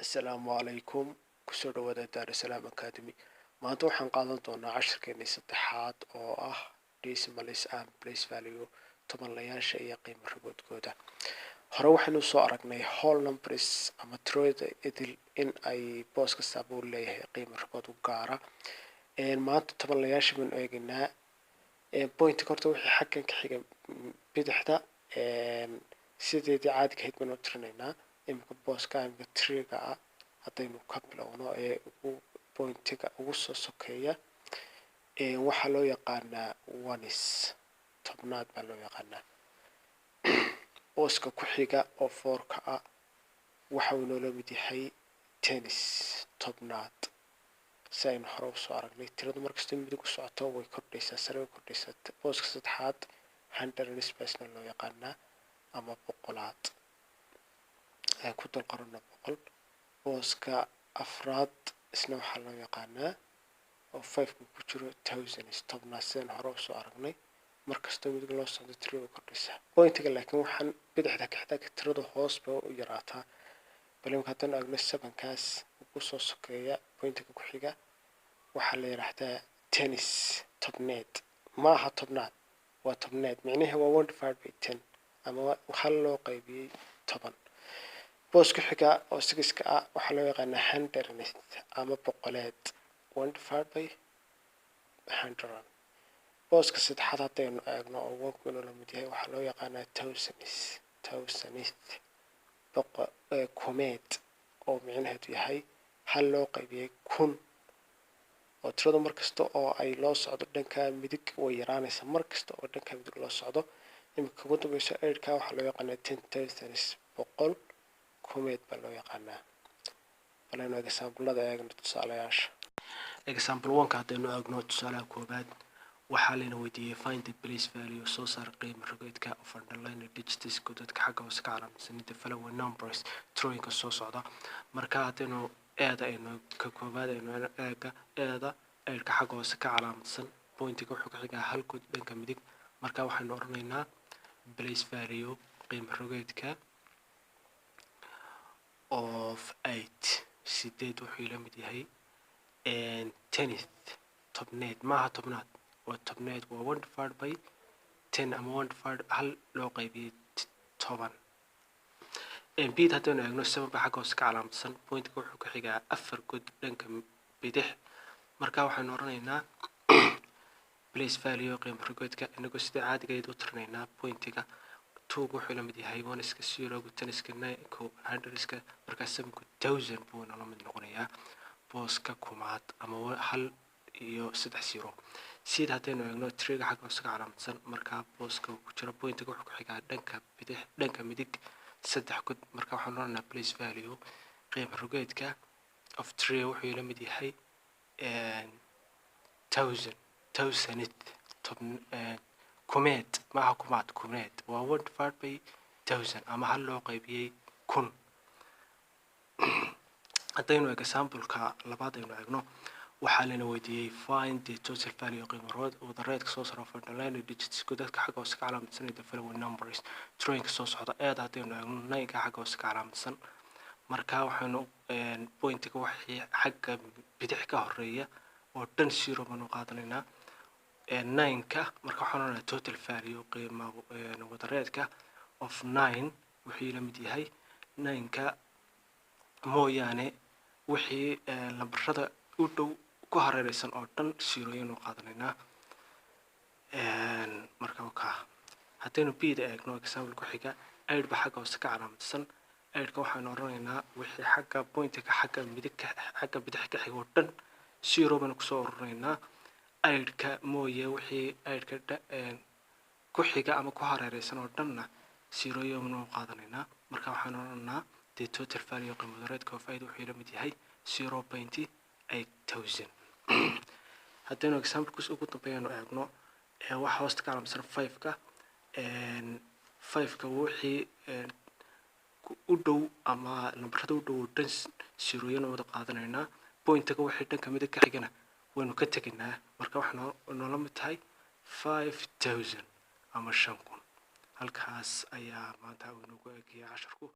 السلام عليكم كسر ودا دار السلام أكاديمي maanta waxaan qaadan doonaa casharkeennii saddexaad oo ah decimals and place value tobanlayaasha iyo qiimo riboodkooda hore waxaynu soo aragnay whole numbers ama tirooyinka idil in ay boos kastaaba u leeyahay qiimo ribood u gaara maanta tobanlayaasha baynu eegaynaa pointka horta wixii xaggan ka xiga bidixda sideedii caadiga ahayd baynu u tirinaynaa imika booska imika triga ah haddaynu ka bilowno pointiga ugu soo sokeeya waxaa loo yaqaanaa ones tobnaad baa loo yaqaanaa booska ku xiga oo fourka ah waxa uu noola mid yahay tennis tobnaad si aynu hore usoo aragnay tiradu markastoo midig u socoto way kordhaysaa sare way kordhaysaa booska saddexaad hundred spacena loo yaqaanaa ama boqolaad ku dul qorana boqol booska afraad isna waxaa loo yaqaanaa oo fiveka ku jiro thousands tobnaad sidaan hore usoo aragnay markastoo midig loo socdo tirada kordhaysaa pointiga laakiin waxaan bidixda ka xigta tirada hoos ba u yaraataa balimka haddaan eegno sevenkaas ugu soo sokeeya pointiga ku xiga waxaa la yidhaahdaa tennis tobneed ma aha tobnaad waa tobneed micnaheedu waa one divided by ten ama hal loo qaybiyey toban booska xiga oo sigiska ah waxaa loo yaqaanaa hundred ama boqoleed one divided by hundred booska saddexaad haddaynu eegno oo wankuna la mid yahay waxaa loo yaqaanaa thousands kumeed oo micnaheedu yahay hal loo qaybiyey kun oo tirada markasta oo ay loo socdo dhanka midig way yaraanaysaa markasta oo dhanka midig loo socdo imika ugu dambayso eidhka waxaa loo yaqaanaa ten thousands boqol kumeed baa loo yaqaanaa balaynu examplada eegno tusaalayaasha example oneka haddaynu eegno tusaalaha koobaad waxaa layna weydiiyey find the place value soo saar qiimo riboodka of underline digits godadka xagga hoose ka calaamadsan the following numbers tirooyinka soo socda marka haddaynu eeda aynu ka koobaad aynu eeda eedhka xagga hoose ka calaamadsan pointiga wuxuu ka xigaa hal god dhanka midig marka waxaynu oranaynaa place value qiimo riboodka of 8 sideed wuxuu la mid yahay tenth tobneed maaha tobnaad waa tobneed waa one divided by ten ama one divided hal loo qaybiyey toban bid haddaynu eegno seven ba xagga hoose ka calaamadsan pointka wuxuu ka xigaa afar god dhanka bidix marka waxaynu oranaynaa place value qiimo riboodka inagoo sida caadigeed u tirinaynaa pointiga tuugu wuxuu la mid yahay oneiska zerogu teniska nineka hundredska markaa sevenku thousand buu nala mid noqonayaa booska kumaad ama hal iyo saddex zero sida haddaynu eegno triga xagga hoose ka calaamadsan markaa booska ku jira pointiga wuxuu ku xigaa dhanka bidix dhanka midig saddex god marka waxaan oranaynaa place value qiimo riboodka of tree wuxuu la mid yahay thousand kumeed maaha kumaad kumeed waa one divided by thousand ama hal loo qaybiyey kun haddaynu eeg exampleka labaad aynu eegno waxaa layna weydiiyey find the total value qiimo wadareedka soo saro of underline digits godadka xagga hoose ka calaamadsan the following numbers tirooyinka soo socda eeda haddaynu eegno nineka xagga hoose ka calaamadsan marka waxaynu pointiga waxii xagga bidix ka horeeya oo dhan zero baanu qaadanaynaa nineka marka waxaan oranayaa total value qiimo wadareedka of nine wuxuu la mid yahay nineka mooyaane wixii lambarada u dhow ku hareeraysan oo dhan zeroyanu qaadanaynaa marka wakaa haddaynu bida eegno example ku xiga eid ba xagga hoose ka calaamadsan eidhka waxaanu oranaynaa wixii xagga pointiga xagga midig xagga bidix ka xiga oo dhan zero baynu kusoo ururinaynaa eidhka mooye wixii eidhka ku xiga ama ku hareeraysan oo dhanna zeroyanu qaadanaynaa marka waxaan oranaynaa the total value qiimo wadareedka of 8 wuxuu la mid yahay 0.8000 haddaynu examplekus ugu dambeeyanu eegno waxa hoosta ka calaamadsan fiveka wixii u dhow ama lambarada u dhow oo dhan zeroyanu wada qaadanaynaa pointiga wixii dhanka midig ka xigana waynu ka tegaynaa marka waxaa noola mid tahay 5000 ama 5000 halkaas ayaa maanta uu nagu eegaya casharku